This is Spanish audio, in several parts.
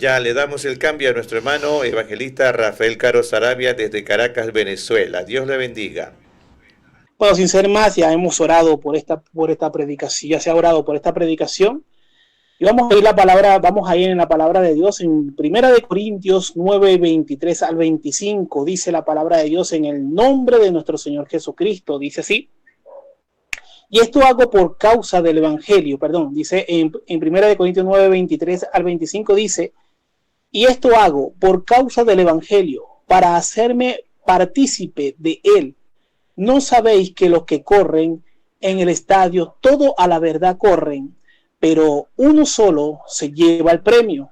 Ya le damos el cambio a nuestro hermano evangelista Rafael Caro Sarabia desde Caracas, Venezuela. Dios le bendiga. Bueno, sin ser más, ya hemos orado por esta predicación, ya se ha orado por esta predicación. Y vamos a ir en la palabra de Dios en Primera de Corintios 9, 23 al 25. Dice la palabra de Dios en el nombre de nuestro Señor Jesucristo. Dice así. Y esto hago por causa del Evangelio, dice en Primera de Corintios 9, 23 al 25 dice, y esto hago por causa del Evangelio, para hacerme partícipe de él. ¿No sabéis que los que corren en el estadio, todo a la verdad corren, pero uno solo se lleva el premio?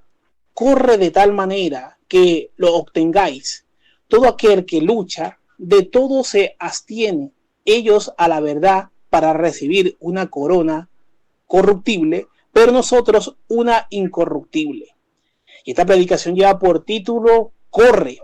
Corre de tal manera que lo obtengáis. Todo aquel que lucha, de todo se abstiene, ellos a la verdad, para recibir una corona corruptible, pero nosotros una incorruptible. Y esta predicación lleva por título Corre.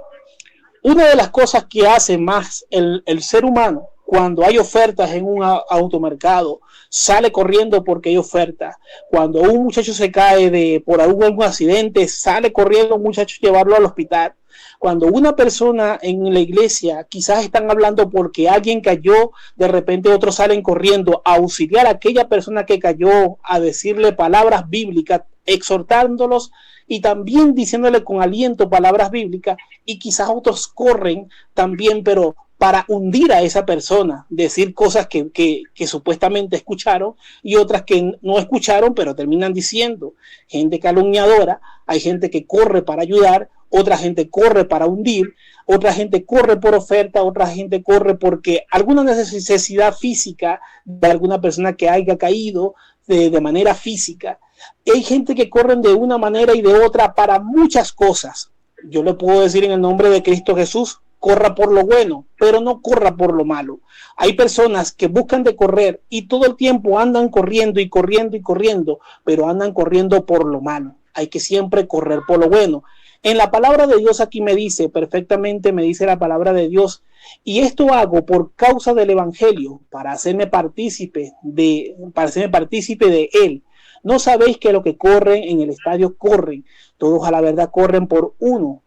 Una de las cosas que hace más el ser humano cuando hay ofertas en un automercado, sale corriendo porque hay oferta. Cuando un muchacho se cae por algún accidente, sale corriendo un muchacho a llevarlo al hospital. Cuando una persona en la iglesia quizás están hablando porque alguien cayó, de repente otros salen corriendo a auxiliar a aquella persona que cayó, a decirle palabras bíblicas, exhortándolos y también diciéndole con aliento palabras bíblicas, y quizás otros corren también, pero para hundir a esa persona, decir cosas que supuestamente escucharon y otras que no escucharon, pero terminan diciendo. Gente calumniadora, hay gente que corre para ayudar, otra gente corre para hundir, otra gente corre por oferta, otra gente corre porque alguna necesidad física de alguna persona que haya caído de manera física. Hay gente que corren de una manera y de otra para muchas cosas. Yo le puedo decir en el nombre de Cristo Jesús, corra por lo bueno, pero no corra por lo malo. Hay personas que buscan de correr y todo el tiempo andan corriendo y corriendo y corriendo, pero andan corriendo por lo malo. Hay que siempre correr por lo bueno. En la palabra de Dios aquí me dice, perfectamente me dice la palabra de Dios, y esto hago por causa del Evangelio, para hacerme partícipe de él. ¿No sabéis que los que corren en el estadio corren? Todos a la verdad corren por un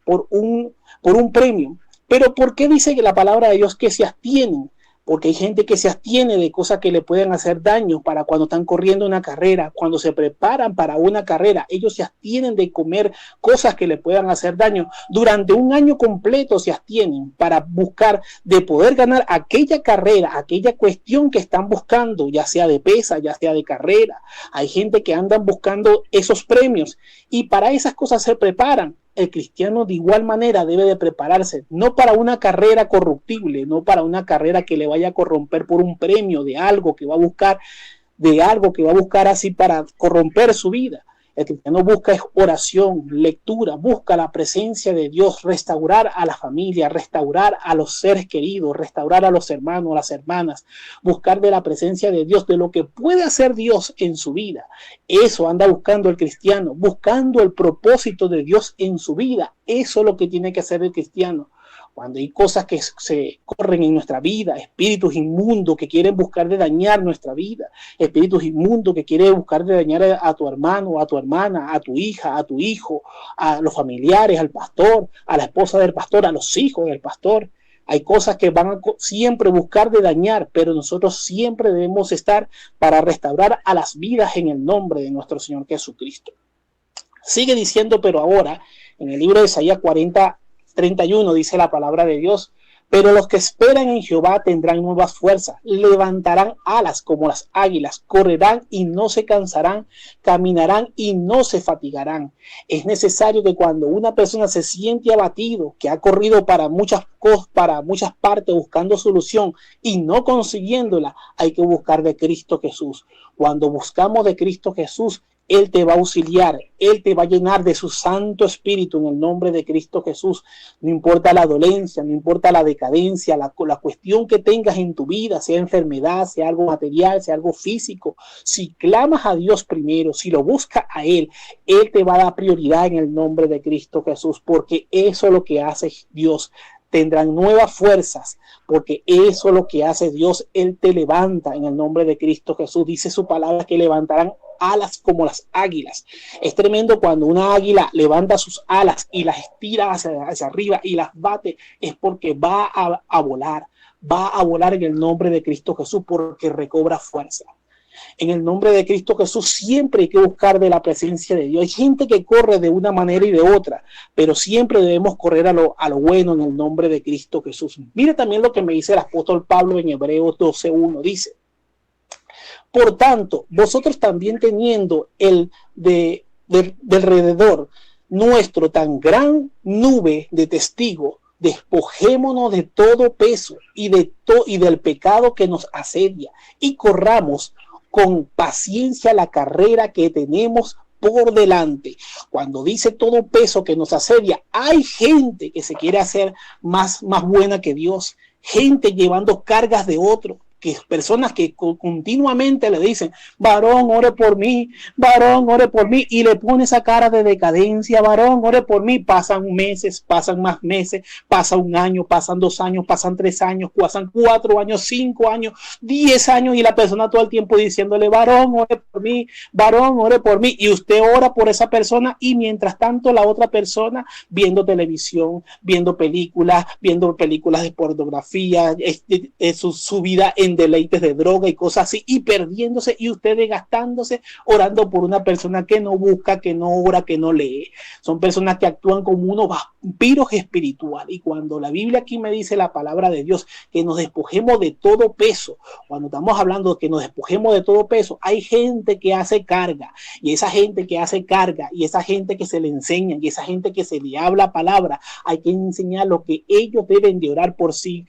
premio. Pero ¿por qué dice que la palabra de Dios que se abstienen? Porque hay gente que se abstiene de cosas que le pueden hacer daño para cuando están corriendo una carrera, cuando se preparan para una carrera, ellos se abstienen de comer cosas que le puedan hacer daño. Durante un año completo se abstienen para buscar de poder ganar aquella carrera, aquella cuestión que están buscando, ya sea de pesa, ya sea de carrera. Hay gente que andan buscando esos premios y para esas cosas se preparan. El cristiano de igual manera debe de prepararse, no para una carrera corruptible, no para una carrera que le vaya a corromper por un premio de algo que va a buscar así para corromper su vida. El cristiano busca oración, lectura, busca la presencia de Dios, restaurar a la familia, restaurar a los seres queridos, restaurar a los hermanos, a las hermanas, buscar de la presencia de Dios, de lo que puede hacer Dios en su vida. Eso anda buscando el cristiano, buscando el propósito de Dios en su vida. Eso es lo que tiene que hacer el cristiano. Cuando hay cosas que se corren en nuestra vida, espíritus inmundos que quieren buscar de dañar nuestra vida, espíritus inmundos que quieren buscar de dañar a tu hermano, a tu hermana, a tu hija, a tu hijo, a los familiares, al pastor, a la esposa del pastor, a los hijos del pastor. Hay cosas que van a siempre buscar de dañar, pero nosotros siempre debemos estar para restaurar a las vidas en el nombre de nuestro Señor Jesucristo. Sigue diciendo, pero ahora, en el libro de Isaías 40:31 dice la palabra de Dios, pero los que esperan en Jehová tendrán nuevas fuerzas, levantarán alas como las águilas, correrán y no se cansarán, caminarán y no se fatigarán. Es necesario que cuando una persona se siente abatido, que ha corrido para muchas cosas, para muchas partes buscando solución y no consiguiéndola, hay que buscar de Cristo Jesús. Cuando buscamos de Cristo Jesús, Él te va a auxiliar, Él te va a llenar de su Santo Espíritu en el nombre de Cristo Jesús. No importa la dolencia, no importa la decadencia, la cuestión que tengas en tu vida, sea enfermedad, sea algo material, sea algo físico. Si clamas a Dios primero, si lo buscas a Él, Él te va a dar prioridad en el nombre de Cristo Jesús, porque eso es lo que hace Dios. Tendrán nuevas fuerzas, porque eso es lo que hace Dios. Él te levanta en el nombre de Cristo Jesús. Dice su palabra que levantarán alas como las águilas. Es tremendo cuando una águila levanta sus alas y las estira hacia arriba y las bate, es porque va a volar en el nombre de Cristo Jesús, porque recobra fuerza. En el nombre de Cristo Jesús siempre hay que buscar de la presencia de Dios. Hay gente que corre de una manera y de otra, pero siempre debemos correr a lo bueno en el nombre de Cristo Jesús. Mire también lo que me dice el apóstol Pablo en Hebreos 12:1. Dice: por tanto, vosotros también teniendo de alrededor nuestro tan gran nube de testigos, despojémonos de todo peso y del pecado que nos asedia y corramos con paciencia la carrera que tenemos por delante. Cuando dice todo peso que nos asedia, hay gente que se quiere hacer más buena que Dios, gente llevando cargas de otro, que personas que continuamente le dicen: varón, ore por mí, y le pone esa cara de decadencia: varón, ore por mí. Pasan meses, pasan más meses, pasa un año, pasan 2 años, pasan 3 años, pasan 4 años, 5 años, 10 años, y la persona todo el tiempo diciéndole: varón, ore por mí, varón, ore por mí, y usted ora por esa persona, y mientras tanto la otra persona viendo televisión, viendo películas de pornografía, su vida en deleites de droga y cosas así, y perdiéndose, y ustedes gastándose orando por una persona que no busca, que no ora, que no lee. Son personas que actúan como unos vampiros espirituales. Y cuando la Biblia aquí me dice, la palabra de Dios, que nos despojemos de todo peso, cuando estamos hablando de que nos despojemos de todo peso, hay gente que hace carga, y esa gente que hace carga, y esa gente que se le enseña, y esa gente que se le habla palabra, hay que enseñar lo que ellos deben de orar por sí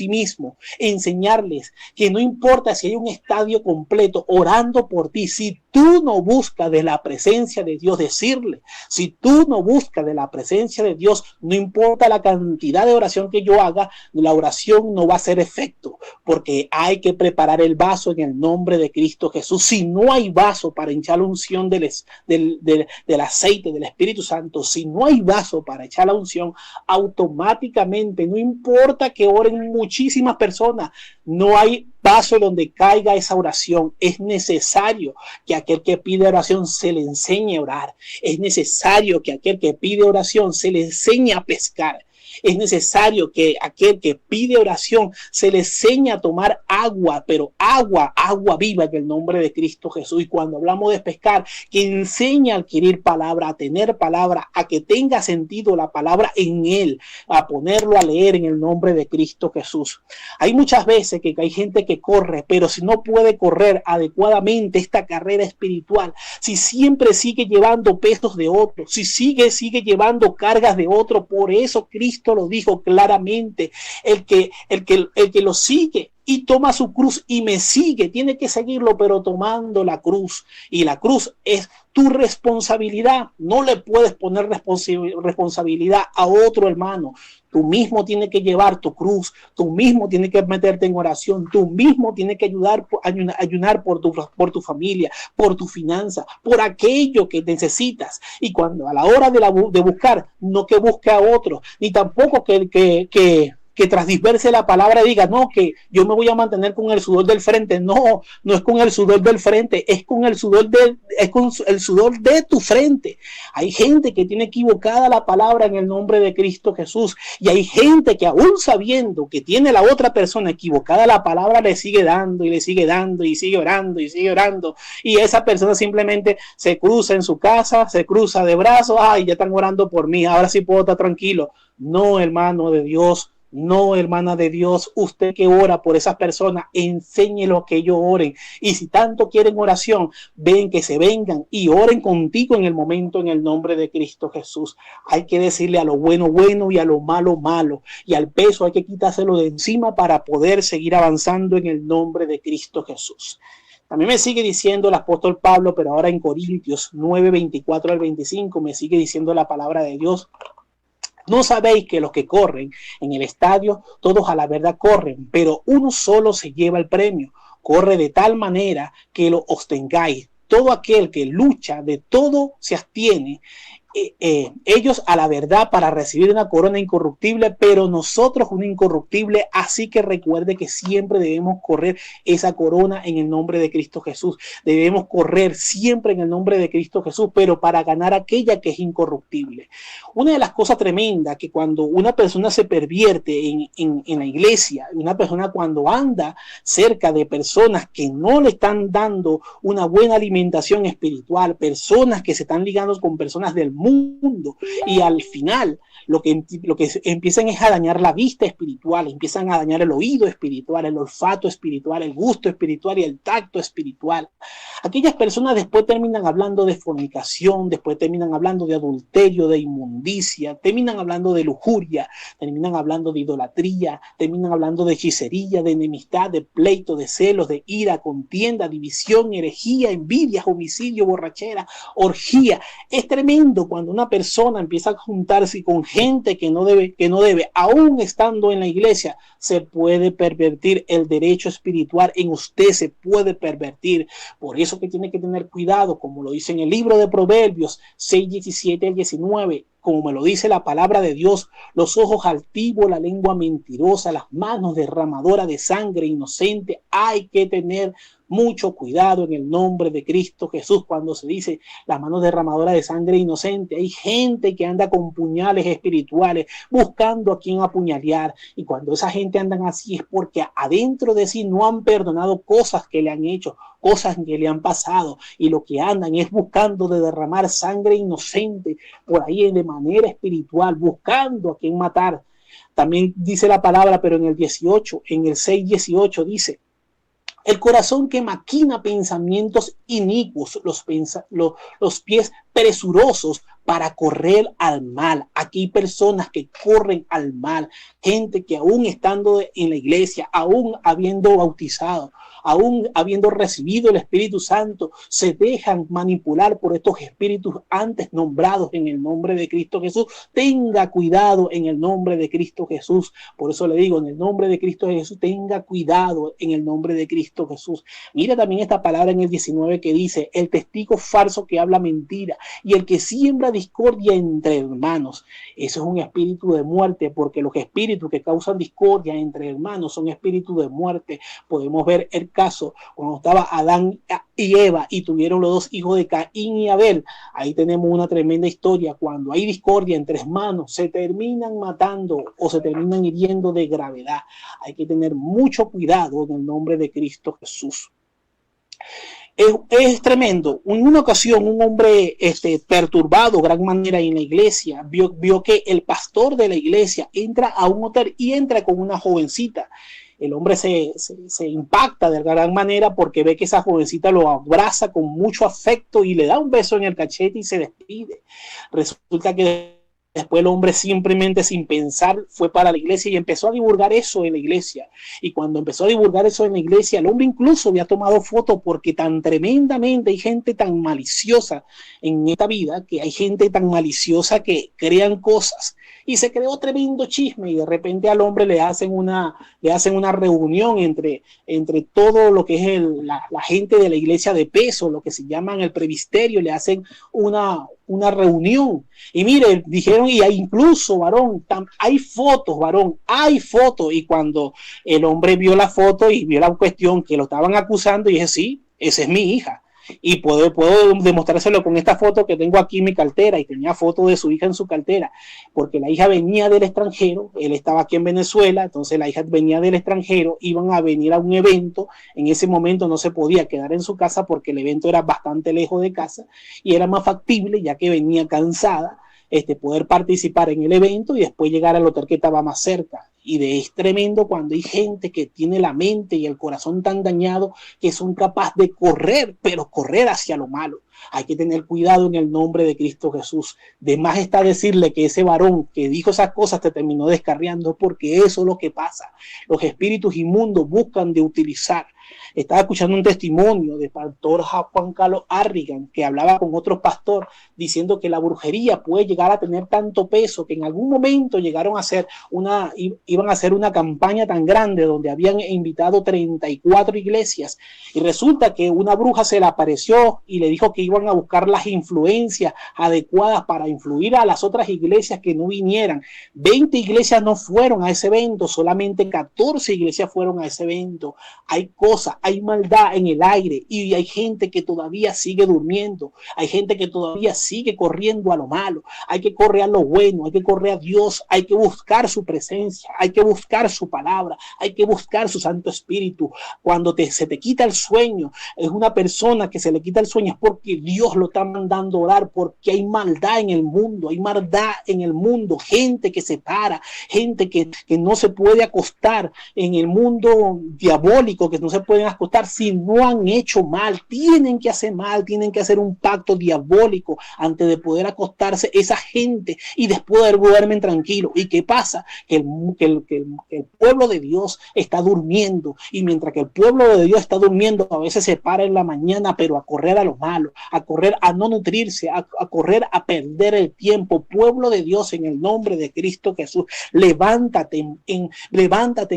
mismos, enseñarles que no importa si hay un estadio completo orando por ti, si tú no buscas de la presencia de Dios, decirle, si tú no buscas de la presencia de Dios, no importa la cantidad de oración que yo haga, la oración no va a hacer efecto, porque hay que preparar el vaso en el nombre de Cristo Jesús. Si no hay vaso para hinchar la unción del aceite del Espíritu Santo, si no hay vaso para echar la unción, automáticamente, no importa que oren muchísimas personas, no hay vaso donde caiga esa oración. Es necesario que aquel que pide oración se le enseñe a orar. Es necesario que aquel que pide oración se le enseñe a pescar. Es necesario que aquel que pide oración se le enseñe a tomar agua, pero agua viva en el nombre de Cristo Jesús. Y cuando hablamos de pescar, que enseñe a adquirir palabra, a tener palabra, a que tenga sentido la palabra en él, a ponerlo a leer en el nombre de Cristo Jesús. Hay muchas veces que hay gente que corre, pero si no puede correr adecuadamente esta carrera espiritual, si siempre sigue llevando pesos de otro, si sigue llevando cargas de otro, por eso Cristo lo dijo claramente: el que lo sigue y toma su cruz y me sigue, tiene que seguirlo, pero tomando la cruz. Y la cruz es tu responsabilidad. No le puedes poner responsabilidad a otro hermano. Tú mismo tienes que llevar tu cruz, tú mismo tienes que meterte en oración, tú mismo tienes que ayunar por tu familia, por tu finanza, por aquello que necesitas. Y cuando a la hora de buscar, no que busque a otro, ni tampoco que transverse la palabra y diga: no, que yo me voy a mantener con el sudor del frente. No es con el sudor del frente, es con el sudor de tu frente. Hay gente que tiene equivocada la palabra en el nombre de Cristo Jesús, y hay gente que, aún sabiendo que tiene la otra persona equivocada la palabra, le sigue dando y le sigue dando y sigue orando y sigue orando, y esa persona simplemente se cruza en su casa, se cruza de brazos: ay, ya están orando por mí, ahora sí puedo estar tranquilo. No, hermano de Dios. No, hermana de Dios, usted que ora por esas personas, enséñelo que ellos oren. Y si tanto quieren oración, ven que se vengan y oren contigo en el momento, en el nombre de Cristo Jesús. Hay que decirle a lo bueno, bueno, y a lo malo, malo. Y al peso hay que quitárselo de encima para poder seguir avanzando en el nombre de Cristo Jesús. También me sigue diciendo el apóstol Pablo, pero ahora en Corintios 9, 24 al 25, me sigue diciendo la palabra de Dios: ¿no sabéis que los que corren en el estadio, todos a la verdad corren, pero uno solo se lleva el premio? Corre de tal manera que lo obtengáis. Todo aquel que lucha, de todo se abstiene. ellos a la verdad para recibir una corona incorruptible, pero nosotros una incorruptible. Así que recuerde que siempre debemos correr esa corona en el nombre de Cristo Jesús. Debemos correr siempre en el nombre de Cristo Jesús, pero para ganar aquella que es incorruptible. Una de las cosas tremendas que cuando una persona se pervierte en la iglesia, una persona cuando anda cerca de personas que no le están dando una buena alimentación espiritual, personas que se están ligando con personas del mundo, y al final lo que empiezan es a dañar la vista espiritual, empiezan a dañar el oído espiritual, el olfato espiritual, el gusto espiritual y el tacto espiritual. Aquellas personas después terminan hablando de fornicación, después terminan hablando de adulterio, de inmundicia, terminan hablando de lujuria, terminan hablando de idolatría, terminan hablando de hechicería, de enemistad, de pleito, de celos, de ira, contienda, división, herejía, envidia, homicidio, borrachera, orgía. Es tremendo cuando una persona empieza a juntarse con gente que no debe, aún estando en la iglesia. Se puede pervertir el derecho espiritual en usted, se puede pervertir. Por eso que tiene que tener cuidado, como lo dice en el libro de Proverbios 6, 17 al 19, como me lo dice la palabra de Dios: los ojos altivos, la lengua mentirosa, las manos derramadoras de sangre inocente. Hay que tener mucho cuidado en el nombre de Cristo Jesús cuando se dice las manos derramadoras de sangre inocente. Hay gente que anda con puñales espirituales buscando a quien apuñalear, y cuando esa gente andan así es porque adentro de sí no han perdonado cosas que le han hecho, cosas que le han pasado, y lo que andan es buscando de derramar sangre inocente por ahí de manera espiritual, buscando a quien matar. También dice la palabra, pero en el 18, en el 6:18 dice: el corazón que maquina pensamientos inicuos, los pies presurosos para correr al mal. Aquí hay personas que corren al mal, gente que aún estando en la iglesia, aún habiendo bautizado, aún habiendo recibido el Espíritu Santo, se dejan manipular por estos espíritus antes nombrados en el nombre de Cristo Jesús. Tenga cuidado en el nombre de Cristo Jesús. Por eso le digo, en el nombre de Cristo Jesús, tenga cuidado en el nombre de Cristo Jesús. Mira también esta palabra en el 19 que dice: el testigo falso que habla mentira y el que siembra discordia entre hermanos. Eso es un espíritu de muerte, porque los espíritus que causan discordia entre hermanos son espíritus de muerte. Podemos ver el caso cuando estaba Adán y Eva y tuvieron los dos hijos de Caín y Abel. Ahí tenemos una tremenda historia. Cuando hay discordia entre hermanos, se terminan matando o se terminan hiriendo de gravedad. Hay que tener mucho cuidado en el nombre de Cristo Jesús. Es tremendo. En una ocasión un hombre perturbado gran manera en la iglesia vio que el pastor de la iglesia entra a un hotel y entra con una jovencita. El hombre se impacta de gran manera porque ve que esa jovencita lo abraza con mucho afecto y le da un beso en el cachete y se despide. Resulta que después el hombre simplemente sin pensar fue para la iglesia y empezó a divulgar eso en la iglesia. Y cuando empezó a divulgar eso en la iglesia, el hombre incluso había tomado fotos, porque tan tremendamente hay gente tan maliciosa en esta vida, que hay gente tan maliciosa que crean cosas. Y se creó tremendo chisme y de repente al hombre le hacen una reunión entre todo lo que es la gente de la iglesia de peso, lo que se llaman el presbiterio, le hacen una reunión. Y mire, dijeron, y hay incluso, varón, hay fotos, y cuando el hombre vio la foto y vio la cuestión que lo estaban acusando, y dije, sí, esa es mi hija. Y puedo demostrárselo con esta foto que tengo aquí en mi cartera, y tenía foto de su hija en su cartera, porque la hija venía del extranjero, él estaba aquí en Venezuela, entonces la hija venía del extranjero, iban a venir a un evento. En ese momento no se podía quedar en su casa porque el evento era bastante lejos de casa y era más factible, ya que venía cansada, poder participar en el evento y después llegar al hotel que estaba más cerca. Y es tremendo cuando hay gente que tiene la mente y el corazón tan dañado que son capaces de correr, pero correr hacia lo malo. Hay que tener cuidado en el nombre de Cristo Jesús. De más está decirle que ese varón que dijo esas cosas te terminó descarriando, porque eso es lo que pasa. Los espíritus inmundos buscan de utilizar. Estaba escuchando un testimonio del pastor Juan Carlos Arrigan, que hablaba con otro pastor diciendo que la brujería puede llegar a tener tanto peso que en algún momento iban a hacer una campaña tan grande donde habían invitado 34 iglesias, y resulta que una bruja se le apareció y le dijo que iban a buscar las influencias adecuadas para influir a las otras iglesias que no vinieran. 20 iglesias no fueron a ese evento, solamente 14 iglesias fueron a ese evento. Hay cosas, hay maldad en el aire y hay gente que todavía sigue durmiendo, hay gente que todavía sigue corriendo a lo malo. Hay que correr a lo bueno, hay que correr a Dios, hay que buscar su presencia, hay que buscar su palabra, hay que buscar su Santo Espíritu. Cuando se te quita el sueño, es una persona que se le quita el sueño, es porque Dios lo está mandando a orar, porque hay maldad en el mundo, hay maldad en el mundo, gente que se para, gente que no se puede acostar en el mundo diabólico, que no se pueden acostar si no han hecho mal, tienen que hacer mal, tienen que hacer un pacto diabólico antes de poder acostarse esa gente y después duermen tranquilo. ¿Y qué pasa? Que el pueblo de Dios está durmiendo, y mientras que el pueblo de Dios está durmiendo, a veces se para en la mañana, pero a correr a lo malo, a correr a no nutrirse, a correr a perder el tiempo. Pueblo de Dios, en el nombre de Cristo Jesús, levántate en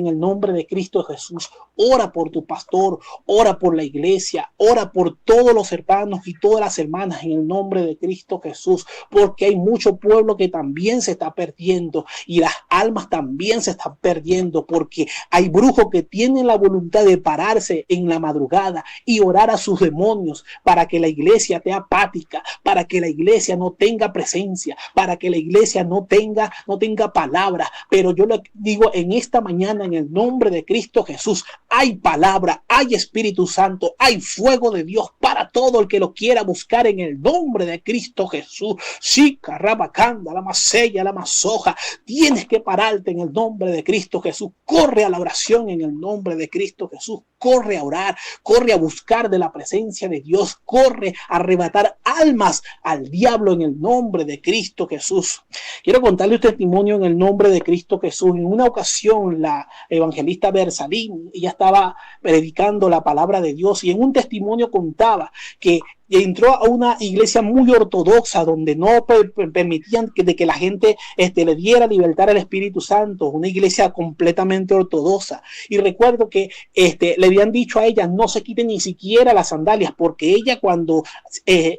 el nombre de Cristo Jesús. Ora por tu pastor, ora por la iglesia, ora por todos los hermanos y todas las hermanas en el nombre de Cristo Jesús, porque hay mucho pueblo que también se está perdiendo y las almas también se están perdiendo, porque hay brujos que tienen la voluntad de pararse en la madrugada y orar a sus demonios para que la iglesia esté apática, para que la iglesia no tenga presencia, para que la iglesia no tenga palabra. Pero yo le digo en esta mañana, en el nombre de Cristo Jesús, hay palabra, hay Espíritu Santo, hay fuego de Dios para todo el que lo quiera buscar en el nombre de Cristo Jesús. Sí, carrabacanda, la masella, la masoja. Tienes que pararte en el nombre de Cristo Jesús. Corre a la oración en el nombre de Cristo Jesús. Corre a orar, corre a buscar de la presencia de Dios, corre a arrebatar almas al diablo en el nombre de Cristo Jesús. Quiero contarle un testimonio en el nombre de Cristo Jesús. En una ocasión, la evangelista Bersalín, ella estaba predicando la palabra de Dios, y en un testimonio contaba que entró a una iglesia muy ortodoxa donde no permitían que la gente le diera libertad al Espíritu Santo, una iglesia completamente ortodoxa. Y recuerdo que le habían dicho a ella: no se quiten ni siquiera las sandalias, porque ella, cuando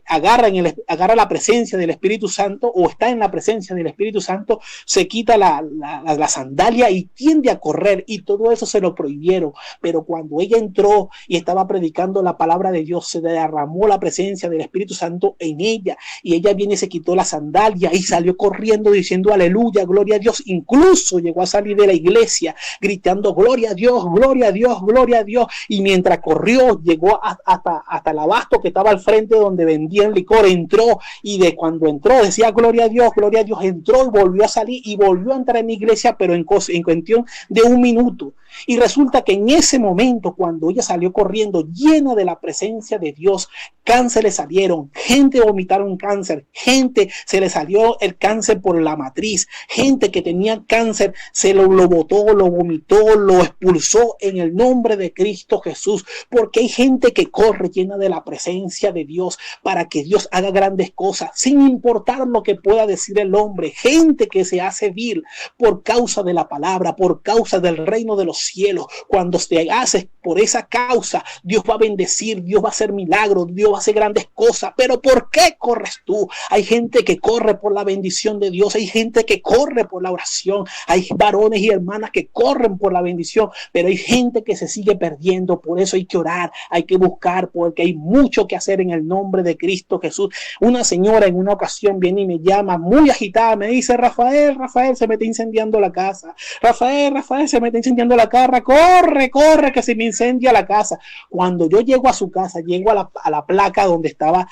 agarra la presencia del Espíritu Santo, o está en la presencia del Espíritu Santo, se quita la sandalia y tiende a correr, y todo eso se lo prohibieron. Pero cuando ella entró y estaba predicando la palabra de Dios, se derramó la presencia del Espíritu Santo en ella, y ella viene y se quitó la sandalia y salió corriendo diciendo aleluya, gloria a Dios. Incluso llegó a salir de la iglesia gritando gloria a Dios, gloria a Dios, gloria a Dios. Y mientras corrió, llegó hasta el abasto que estaba al frente donde vendían licor, entró, y de cuando entró decía gloria a Dios, entró y volvió a salir y volvió a entrar en la iglesia, pero en cuestión de un minuto. Y resulta que en ese momento, cuando ella salió corriendo llena de la presencia de Dios, cáncer le salieron, gente vomitaron cáncer, gente se le salió el cáncer por la matriz, gente que tenía cáncer se lo botó, lo vomitó, lo expulsó en el nombre de Cristo Jesús, porque hay gente que corre llena de la presencia de Dios para que Dios haga grandes cosas, sin importar lo que pueda decir el hombre. Gente que se hace vil por causa de la palabra, por causa del reino de los cielos. Cuando te haces por esa causa, Dios va a bendecir, Dios va a hacer milagros, Dios va a hacer grandes cosas. Pero ¿por qué corres tú? Hay gente que corre por la bendición de Dios, hay gente que corre por la oración, hay varones y hermanas que corren por la bendición, pero hay gente que se sigue perdiendo. Por eso hay que orar, hay que buscar, porque hay mucho que hacer en el nombre de Cristo Jesús. Una señora en una ocasión viene y me llama muy agitada, me dice: Rafael, se me está incendiando la casa. Rafael, se me está incendiando la casa. Corre, que se me incendia la casa. Cuando yo llego a su casa, llego a la placa donde estaba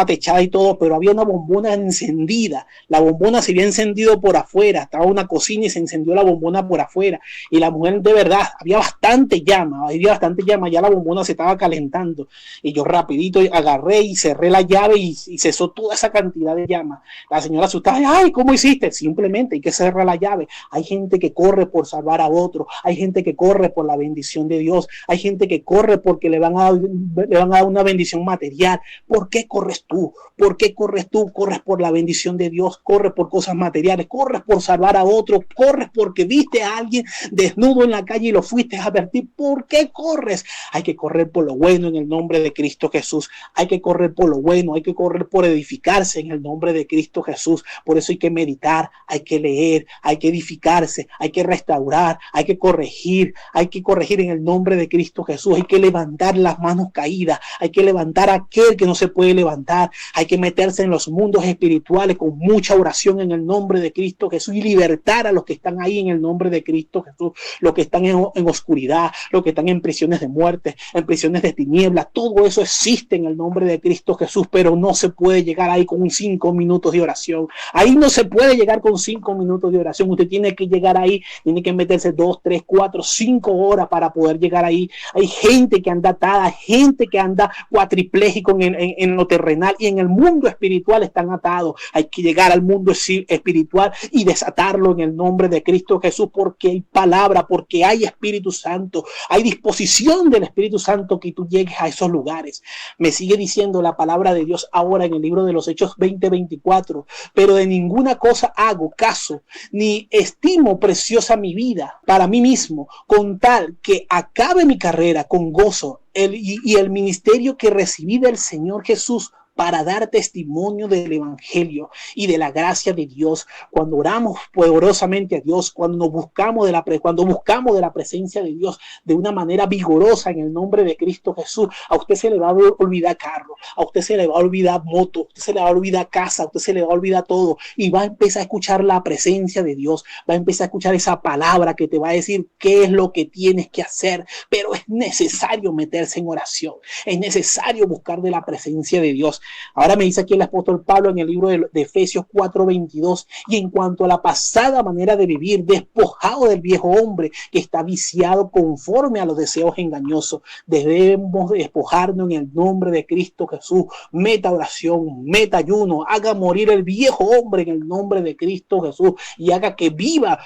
techada y todo, pero había una bombona encendida. La bombona se había encendido por afuera, estaba una cocina y se encendió la bombona por afuera. Y la mujer, de verdad, había bastante llama, ya la bombona se estaba calentando. Y yo rapidito agarré y cerré la llave y cesó toda esa cantidad de llama. La señora asustada: ay, ¿cómo hiciste? Simplemente hay que cerrar la llave. Hay gente que corre por salvar a otro, hay gente que corre por la bendición de Dios. Hay gente que corre porque le van a dar una bendición material. ¿Por qué corres tú? ¿Por qué corres tú? Corres por la bendición de Dios, corres por cosas materiales, corres por salvar a otro, corres porque viste a alguien desnudo en la calle y lo fuiste a advertir. ¿Por qué corres? Hay que correr por lo bueno en el nombre de Cristo Jesús. Hay que correr por lo bueno, hay que correr por edificarse en el nombre de Cristo Jesús. Por eso hay que meditar, hay que leer, hay que edificarse, hay que restaurar, hay que corregir en el nombre de Cristo Jesús. Hay que levantar las manos caídas, hay que levantar a aquel que no se puede levantar, hay que meterse en los mundos espirituales con mucha oración en el nombre de Cristo Jesús y libertar a los que están ahí en el nombre de Cristo Jesús, los que están en oscuridad, los que están en prisiones de muerte, en prisiones de tinieblas. Todo eso existe en el nombre de Cristo Jesús, pero no se puede llegar ahí con 5 minutos de oración. Ahí no se puede llegar con 5 minutos de oración. Usted tiene que llegar ahí, tiene que meterse 2, 3, 4, 5 horas para poder llegar ahí. Hay gente que anda atada, gente que anda cuatripléjico en lo terrenal y en el mundo espiritual están atados. Hay que llegar al mundo espiritual y desatarlo en el nombre de Cristo Jesús, porque hay palabra, porque hay Espíritu Santo, hay disposición del Espíritu Santo que tú llegues a esos lugares. Me sigue diciendo la palabra de Dios ahora en el libro de los Hechos 20:24, pero de ninguna cosa hago caso, ni estimo preciosa mi vida para mí mismo, con tal que acabe mi carrera con gozo y el ministerio que recibí del Señor Jesús para dar testimonio del evangelio y de la gracia de Dios. Cuando oramos poderosamente a Dios, cuando buscamos de la presencia de Dios de una manera vigorosa en el nombre de Cristo Jesús, a usted se le va a olvidar carro, a usted se le va a olvidar moto, a usted se le va a olvidar casa, a usted se le va a olvidar todo y va a empezar a escuchar la presencia de Dios, va a empezar a escuchar esa palabra que te va a decir qué es lo que tienes que hacer, pero es necesario meterse en oración, es necesario buscar de la presencia de Dios. Ahora me dice aquí el apóstol Pablo en el libro de Efesios 4:22, y en cuanto a la pasada manera de vivir, despojado del viejo hombre que está viciado conforme a los deseos engañosos, debemos despojarnos en el nombre de Cristo Jesús. Meta oración, meta ayuno, haga morir el viejo hombre en el nombre de Cristo Jesús y haga que viva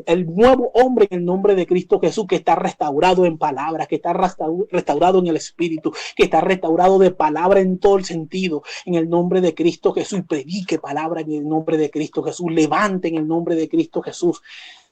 el nuevo hombre en el nombre de Cristo Jesús, que está restaurado en palabras, que está restaurado en el espíritu, que está restaurado de palabra en todo el sentido, en el nombre de Cristo Jesús, y predique palabra en el nombre de Cristo Jesús, levante en el nombre de Cristo Jesús.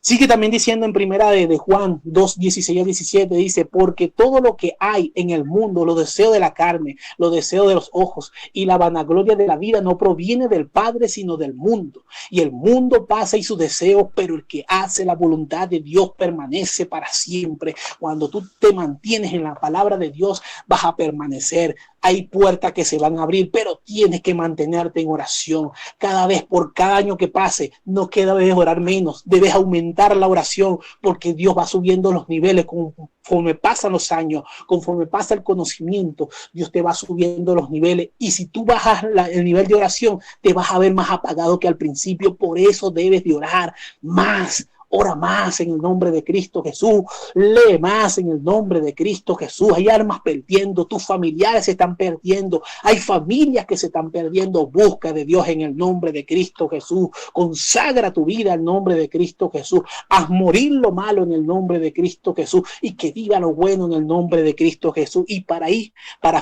Sigue también diciendo en primera de Juan 2:16-17, dice, porque todo lo que hay en el mundo, los deseos de la carne, los deseos de los ojos y la vanagloria de la vida no proviene del Padre, sino del mundo. Y el mundo pasa y sus deseos, pero el que hace la voluntad de Dios permanece para siempre. Cuando tú te mantienes en la palabra de Dios, vas a permanecer. Hay puertas que se van a abrir, pero tienes que mantenerte en oración. Cada vez, por cada año que pase, no queda debes orar menos, debes aumentar la oración, porque Dios va subiendo los niveles conforme pasan los años, conforme pasa el conocimiento, Dios te va subiendo los niveles, y si tú bajas el nivel de oración, te vas a ver más apagado que al principio. Por eso debes de orar más. Ora más en el nombre de Cristo Jesús. Lee más en el nombre de Cristo Jesús. Hay almas perdiendo. Tus familiares se están perdiendo. Hay familias que se están perdiendo. Busca de Dios en el nombre de Cristo Jesús. Consagra tu vida al nombre de Cristo Jesús. Haz morir lo malo en el nombre de Cristo Jesús. Y que viva lo bueno en el nombre de Cristo Jesús. Y para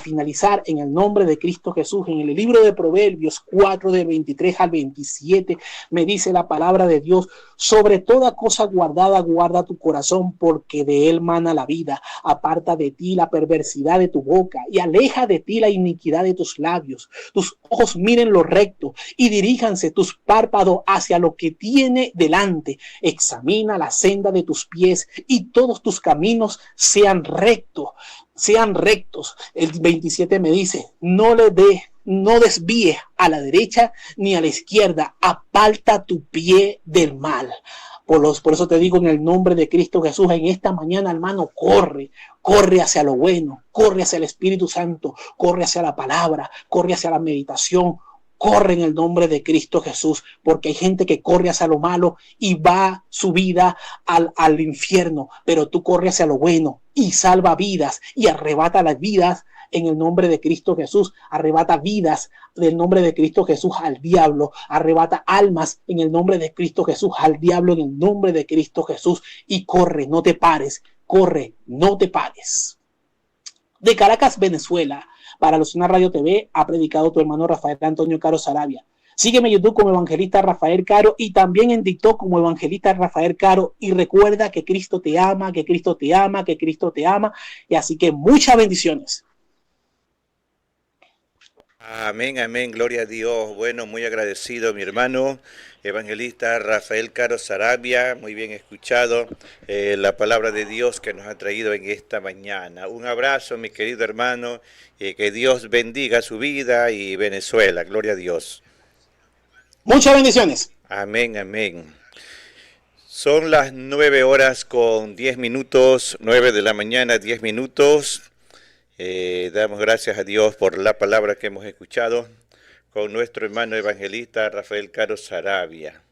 finalizar, en el nombre de Cristo Jesús, en el libro de Proverbios 4:23-27, me dice la palabra de Dios: sobre toda cosa guardada, guarda tu corazón, porque de él mana la vida. Aparta de ti la perversidad de tu boca y aleja de ti la iniquidad de tus labios. Tus ojos miren lo recto y diríjanse tus párpados hacia lo que tiene delante. Examina la senda de tus pies y todos tus caminos sean rectos. Sean rectos. El 27 me dice: no desvíes a la derecha ni a la izquierda. Aparta tu pie del mal. Por eso te digo en el nombre de Cristo Jesús, en esta mañana, hermano, corre hacia lo bueno, corre hacia el Espíritu Santo, corre hacia la palabra, corre hacia la meditación, corre en el nombre de Cristo Jesús, porque hay gente que corre hacia lo malo y va su vida al infierno, pero tú corres hacia lo bueno y salva vidas y arrebata las vidas en el nombre de Cristo Jesús. Arrebata vidas del nombre de Cristo Jesús al diablo. Arrebata almas en el nombre de Cristo Jesús al diablo en el nombre de Cristo Jesús. Y corre, no te pares. Corre, no te pares. De Caracas, Venezuela, para Alucina Radio TV, ha predicado tu hermano Rafael Antonio Caro Sarabia. Sígueme en YouTube como Evangelista Rafael Caro y también en TikTok como Evangelista Rafael Caro. Y recuerda que Cristo te ama, que Cristo te ama, que Cristo te ama. Y así que muchas bendiciones. Amén, amén, gloria a Dios. Bueno, muy agradecido, mi hermano, evangelista Rafael Caro Sarabia, muy bien escuchado la palabra de Dios que nos ha traído en esta mañana. Un abrazo, mi querido hermano, que Dios bendiga su vida y Venezuela, gloria a Dios. Muchas bendiciones. Amén, amén. Son las 9:10, 9 de la mañana, 10 minutos. Damos gracias a Dios por la palabra que hemos escuchado con nuestro hermano evangelista Rafael Caro Sarabia.